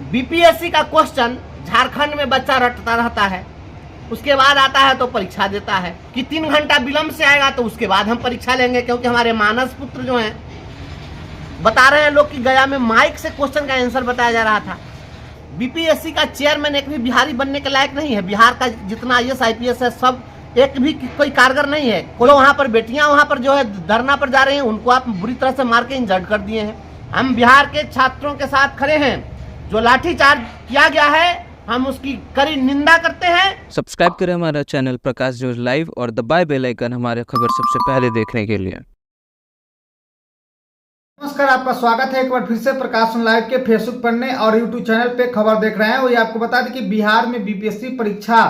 BPSC का question Jharkhand में बच्चा रटता रहता है, उसके बाद आता है तो परीक्षा देता है कि 3 घंटा विलंब से आएगा तो उसके बाद हम परीक्षा लेंगे, क्योंकि हमारे मानस पुत्र जो हैं बता रहे हैं लोग कि गया में माइक से क्वेश्चन का आंसर बताया जा रहा था। बीपीएससी का चेयरमैन एक भी बिहारी बनने के लायक नहीं है। बिहार का जितना आईएएस आईपीएस है सब एक भी कोई कारगर नहीं है। कोई वहाँ पर बेटियां वहाँ पर जो है धरना पर जा रहे हैं, उनको आप बुरी तरह से मार के इंजर्ड कर दिए हैं। हम बिहार के छात्रों के साथ खड़े हैं। जो लाठीचार्ज किया गया है हम उसकी कड़ी निंदा करते हैं। सब्सक्राइब करें हमारा चैनल प्रकाश न्यूज लाइव और दबाए बेल आइकन हमारे खबर सबसे पहले देखने के लिए। नमस्कार, आपका स्वागत है एक बार फिर से प्रकाश लाइव के फेसबुक पढ़ने और यूट्यूब चैनल पे खबर देख रहे हैं। वही आपको बता दें कि बिहार में बीपीएससी परीक्षा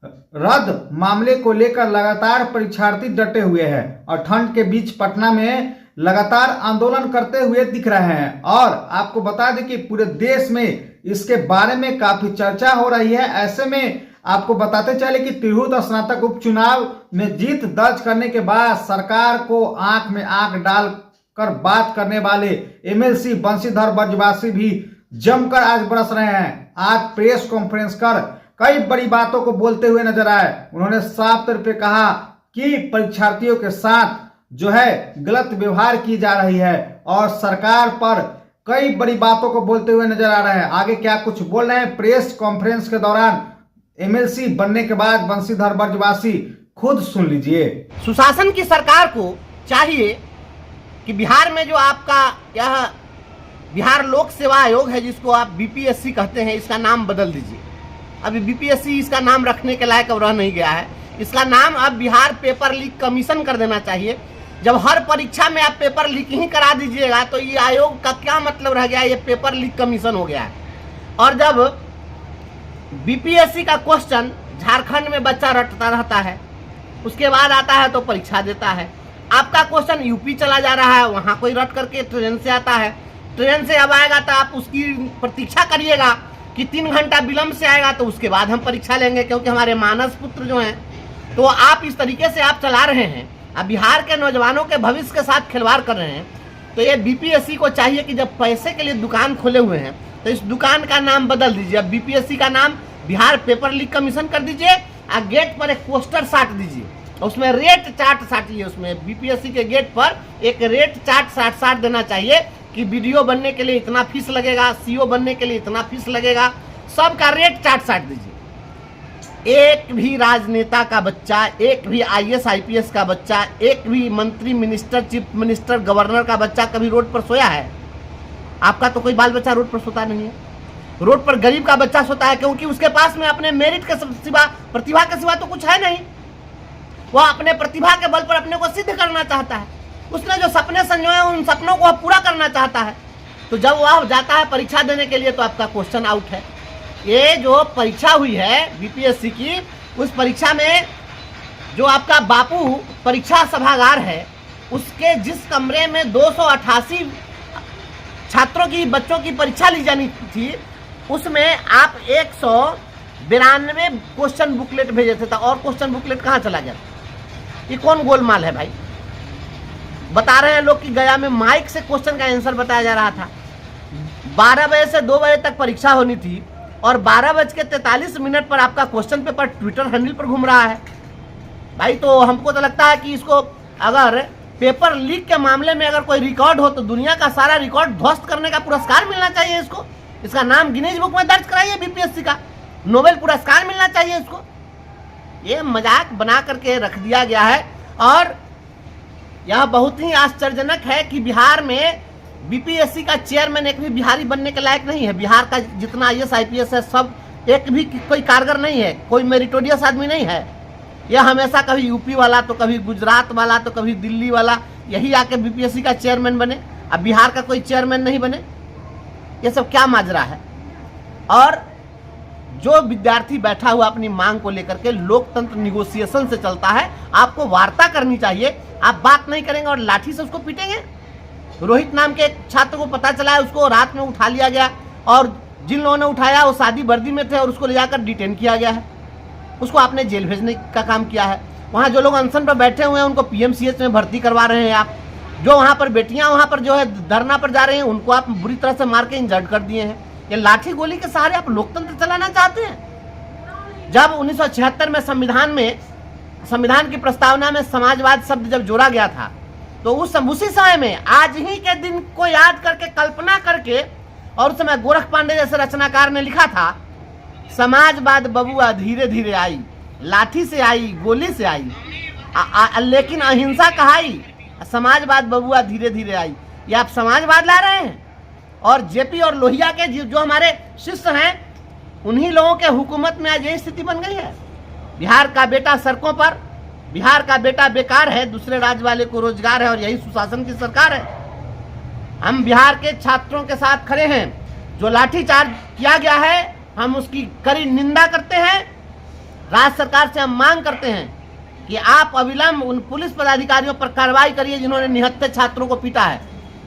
रद्द मामले को लेकर लगातार परीक्षार्थी डटे हुए हैं और ठंड के बीच पटना में लगातार आंदोलन करते हुए दिख रहे हैं। और आपको बता दें कि पूरे देश में इसके बारे में काफी चर्चा हो रही है। ऐसे में आपको बताते चले कि तिरहुत स्नातक उपचुनाव में जीत दर्ज करने के बाद सरकार को आंख में आंख डाल कर बात करने वाले एमएलसी बंशीधर ब्रजवासी भी जमकर आज बरस रहे हैं। आज प्रेस कॉन्फ्रेंस कर कई बड़ी बातों को बोलते हुए नजर आए। उन्होंने साफ तौर पे कहा कि परीक्षार्थियों के साथ जो है गलत व्यवहार की जा रही है और सरकार पर कई बड़ी बातों को बोलते हुए नजर आ रहे हैं। आगे क्या कुछ बोल रहे हैं प्रेस कॉन्फ्रेंस के दौरान एमएलसी बनने के बाद बंशीधर ब्रजवासी, खुद सुन लीजिए। सुशासन की सरकार को चाहिए कि बिहार में जो आपका यह बिहार लोक सेवा आयोग है, जिसको आप बीपीएससी कहते हैं, इसका नाम बदल दीजिए। अभी बीपीएससी इसका नाम रखने के लायक अब रह नहीं गया है। इसका नाम अब बिहार पेपर लीक कमीशन कर देना चाहिए। जब हर परीक्षा में आप पेपर लीक ही करा दीजिएगा तो ये आयोग का क्या मतलब रह गया, ये पेपर लीक कमीशन हो गया है। और जब बीपीएससी का क्वेश्चन झारखंड में बच्चा रटता रहता है, उसके बाद आता है तो परीक्षा देता है। आपका क्वेश्चन यूपी चला जा रहा है, वहाँ कोई रट करके ट्रेन से आता है, ट्रेन से अब आएगा तो आप उसकी प्रतीक्षा करिएगा कि 3 घंटा विलंब से आएगा तो उसके बाद हम परीक्षा लेंगे, क्योंकि हमारे मानस पुत्र जो हैं। तो आप इस तरीके से आप चला रहे हैं, अब बिहार के नौजवानों के भविष्य के साथ खिलवाड़ कर रहे हैं। तो ये बीपीएससी को चाहिए कि जब पैसे के लिए दुकान खोले हुए हैं तो इस दुकान का नाम बदल दीजिए। अब बीपीएससी का नाम बिहार पेपर लीक कमीशन कर दीजिए और गेट पर एक पोस्टर साट दीजिए, उसमें रेट चार्ट साटिए। उसमें बीपीएससी के गेट पर एक रेट चार्ट साट देना चाहिए कि वीडियो बनने के लिए इतना फीस लगेगा, सीओ बनने के लिए इतना फीस लगेगा, सबका रेट चार्ट साट दीजिए। एक भी राजनेता का बच्चा, एक भी आईएएस आईपीएस का बच्चा, एक भी मंत्री, मिनिस्टर, चीफ मिनिस्टर, गवर्नर का बच्चा कभी रोड पर सोया है? आपका तो कोई बाल बच्चा रोड पर सोता नहीं है। रोड पर गरीब का बच्चा सोता है, क्योंकि उसके पास में अपने मेरिट के सिवा, प्रतिभा के सिवा तो कुछ है नहीं। वह अपने प्रतिभा के बल पर अपने को सिद्ध करना चाहता है। उसने जो सपने संजोए उन सपनों को वह पूरा करना चाहता है। तो जब वह जाता है परीक्षा देने के लिए तो आपका क्वेश्चन आउट है। ये जो परीक्षा हुई है बीपीएससी की, उस परीक्षा में जो आपका बापू परीक्षा सभागार है, उसके जिस कमरे में 288 छात्रों की, बच्चों की परीक्षा ली जानी थी, उसमें आप 192 क्वेश्चन बुकलेट भेजे थे। और क्वेश्चन बुकलेट कहाँ चला गया? ये कौन गोलमाल है भाई? बता रहे हैं लोग कि गया में माइक से क्वेश्चन का आंसर बताया जा रहा था। 12 बजे से 2 बजे तक परीक्षा होनी थी और 12:43 पर आपका क्वेश्चन पेपर ट्विटर हैंडल पर घूम रहा है भाई। तो हमको तो लगता है कि इसको अगर पेपर लीक के मामले में अगर कोई रिकॉर्ड हो तो दुनिया का सारा रिकॉर्ड ध्वस्त करने का पुरस्कार मिलना चाहिए इसको। इसका नाम गिनीज बुक में दर्ज कराइए, बीपीएससी का नोबेल पुरस्कार मिलना चाहिए इसको। ये मजाक बना करके रख दिया गया है। और यह बहुत ही आश्चर्यजनक है कि बिहार में बीपीएससी का चेयरमैन एक भी बिहारी बनने के लायक नहीं है। बिहार का जितना आईएएस आईपीएस है सब एक भी कोई कारगर नहीं है, कोई मेरिटोरियस आदमी नहीं है। यह हमेशा कभी यूपी वाला, तो कभी गुजरात वाला, तो कभी दिल्ली वाला, यही आके बीपीएससी का चेयरमैन बने। अब बिहार का कोई चेयरमैन नहीं बने। ये सब क्या माजरा है? और जो विद्यार्थी बैठा हुआ अपनी मांग को लेकर के, लोकतंत्र निगोशिएशन से चलता है, आपको वार्ता करनी चाहिए। आप बात नहीं करेंगे और लाठी से उसको पीटेंगे। रोहित नाम के एक छात्र को पता चला है, उसको रात में उठा लिया गया और जिन लोगों ने उठाया वो शादी वर्दी में थे और उसको ले जाकर डिटेन किया गया है। उसको आपने जेल भेजने का काम किया है। वहाँ जो लोग अनशन पर बैठे हुए हैं उनको पीएमसीएच में भर्ती करवा रहे हैं आप। जो वहाँ पर बेटियाँ वहाँ पर जो है धरना पर जा रही हैं, उनको आप बुरी तरह से मार के इंजर्ड कर दिए हैं। ये लाठी गोली के सहारे आप लोकतंत्र चलाना चाहते हैं? जब 1976 में संविधान की प्रस्तावना में समाजवाद शब्द जब जोड़ा गया था, तो उसी समय में आज ही के दिन को याद करके, कल्पना करके, और उस समय गोरख पांडे जैसे रचनाकार ने लिखा था, समाजवाद बबुआ धीरे धीरे आई, लाठी से आई, गोली से आई, लेकिन अहिंसा कहाई, समाजवाद बबुआ धीरे धीरे आई। ये आप समाजवाद ला रहे हैं। और जेपी और लोहिया के जो हमारे शिष्य हैं, उन्हीं लोगों के हुकूमत में आज यही स्थिति बन गई है। बिहार का बेटा सड़कों पर, बिहार का बेटा बेकार है, दूसरे राज्य वाले को रोजगार है, और यही सुशासन की सरकार है। हम बिहार के छात्रों के साथ खड़े हैं। जो लाठीचार्ज किया गया है, हम उसकी कड़ी निंदा करते हैं। राज्य सरकार से हम मांग करते हैं कि आप अविलंब उन पुलिस पदाधिकारियों पर कार्रवाई करिए जिन्होंने निहत्थे छात्रों को पीटा है।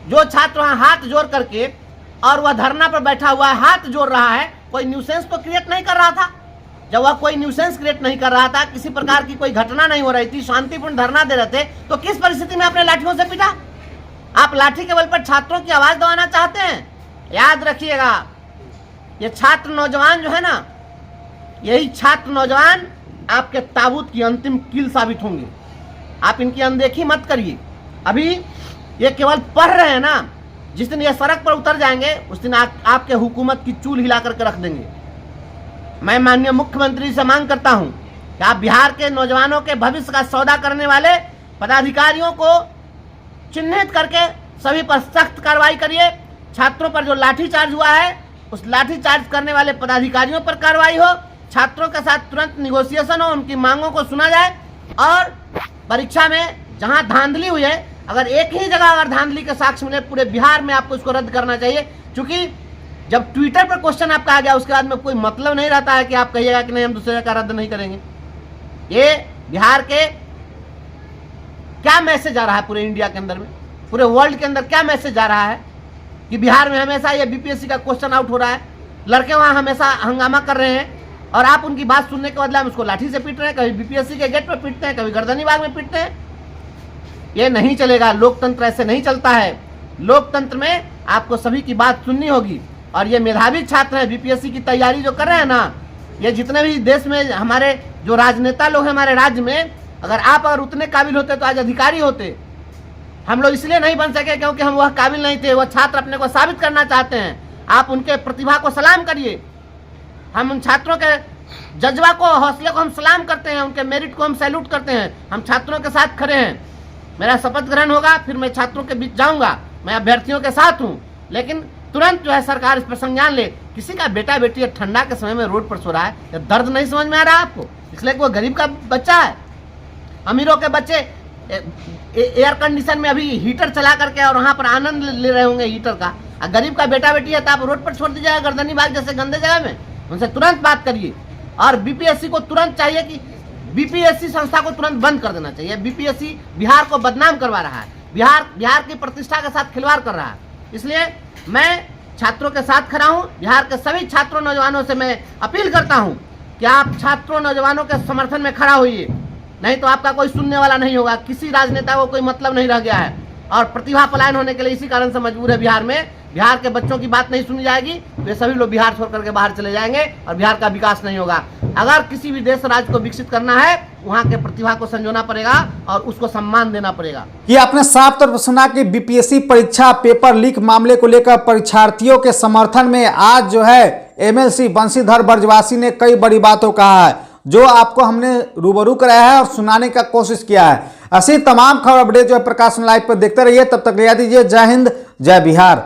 जो छात्र वहां हाथ जोड़ करके, और वह धरना पर बैठा हुआ है, हाथ जोड़ रहा है, कोई न्यूसेंस तो क्रिएट नहीं कर रहा था। जब वह कोई न्यूसेंस क्रिएट नहीं कर रहा था, किसी प्रकार की कोई घटना नहीं हो रही थी, शांतिपूर्ण धरना दे रहे थे, तो किस परिस्थिति में आपने लाठियों से पीटा? आप लाठी के बल पर छात्रों की आवाज दबाना चाहते हैं? याद रखिएगा, ये छात्र नौजवान जो है ना, यही छात्र नौजवान आपके ताबूत की अंतिम कील साबित होंगे। आप इनकी अनदेखी मत करिए। अभी ये केवल पढ़ रहे हैं ना, जिस दिन ये सड़क पर उतर जाएंगे, उस दिन आपके हुकूमत की चूल हिला करके रख देंगे। मैं माननीय मुख्यमंत्री से मांग करता हूं कि आप बिहार के नौजवानों के भविष्य का सौदा करने वाले पदाधिकारियों को चिन्हित करके सभी पर सख्त कार्रवाई करिए। छात्रों पर जो लाठीचार्ज हुआ है, उस लाठीचार्ज करने वाले पदाधिकारियों पर कार्रवाई हो। छात्रों के साथ तुरंत निगोशिएशन हो, उनकी मांगों को सुना जाए। और परीक्षा में जहां धांधली हुई है, अगर एक ही जगह अगर धांधली के साक्ष्य मिले, पूरे बिहार में आपको इसको रद्द करना चाहिए। क्योंकि जब ट्विटर पर क्वेश्चन आपका आ गया, उसके बाद में कोई मतलब नहीं रहता है कि आप कहिएगा कि नहीं हम दूसरे का रद्द नहीं करेंगे। ये बिहार के क्या मैसेज आ रहा है पूरे इंडिया के अंदर में, पूरे वर्ल्ड के अंदर क्या मैसेज जा रहा है कि बिहार में हमेशा ये बीपीएससी का क्वेश्चन आउट हो रहा है, लड़के वहां हमेशा हंगामा कर रहे हैं, और आप उनकी बात सुनने के बदले हम उसको लाठी से पीट रहे हैं। कभी बीपीएससी के गेट पर पीटते हैं, कभी गर्दनी बाग में पीटते हैं। ये नहीं चलेगा। लोकतंत्र ऐसे नहीं चलता है। लोकतंत्र में आपको सभी की बात सुननी होगी। और ये मेधावी छात्र हैं, बीपीएससी की तैयारी जो कर रहे हैं ना, ये जितने भी देश में हमारे जो राजनेता लोग हैं हमारे राज्य में, अगर उतने काबिल होते तो आज अधिकारी होते। हम लोग इसलिए नहीं बन सके क्योंकि हम वह काबिल नहीं थे। वह छात्र अपने को साबित करना चाहते हैं। आप उनके प्रतिभा को सलाम करिए। हम उन छात्रों के जज्बा को, हौसले को हम सलाम करते हैं, उनके मेरिट को हम सैल्यूट करते हैं। हम छात्रों के साथ खड़े हैं। मेरा शपथ ग्रहण होगा, फिर मैं छात्रों के बीच जाऊंगा। मैं अभ्यर्थियों के साथ हूं, लेकिन तुरंत जो है सरकार इस पर संज्ञान ले। किसी का बेटा बेटी ठंडा के समय में रोड पर सो रहा है, ये दर्द नहीं समझ में आ रहा है आपको? इसलिए कि वो गरीब का बच्चा है। अमीरों के बच्चे एयर कंडीशन में अभी हीटर चला करके और वहां पर आनंद ले रहे होंगे हीटर का। गरीब का बेटा बेटी है तो आप रोड पर छोड़ दीजिएगा गर्दनी बाग जैसे गंदे जगह में? उनसे तुरंत बात करिए। और बीपीएससी को तुरंत चाहिए कि बीपीएससी संस्था को तुरंत बंद कर देना चाहिए। बीपीएससी बिहार को बदनाम करवा रहा है, बिहार की प्रतिष्ठा के साथ खिलवाड़ कर रहा है। इसलिए मैं छात्रों के साथ खड़ा हूं। बिहार के सभी छात्रों नौजवानों से मैं अपील करता हूं कि आप छात्रों नौजवानों के समर्थन में खड़ा होइए, नहीं तो आपका कोई सुनने वाला नहीं होगा। किसी राजनेता को कोई मतलब नहीं रह गया है। और प्रतिभा पलायन होने के लिए इसी कारण से मजबूर है बिहार में। बिहार के बच्चों की बात नहीं सुनी जाएगी, वे सभी लोग बिहार छोड़ करके बाहर चले जाएंगे और बिहार का विकास नहीं होगा। अगर किसी भी देश राज्य को विकसित करना है, वहाँ के प्रतिभा को संजोना पड़ेगा और उसको सम्मान देना पड़ेगा। ये आपने साफ तौर पर सुना कि बीपीएससी परीक्षा पेपर लीक मामले को लेकर परीक्षार्थियों के समर्थन में आज जो है एमएलसी बंशीधर ब्रजवासी ने कई बड़ी बातों कहा है, जो आपको हमने रूबरू कराया है और सुनाने का कोशिश किया है। ऐसी तमाम खबर अपडेट जो है प्रकाश लाइव पर देखते रहिए। तब तक लिया दीजिए। जय हिंद, जय बिहार।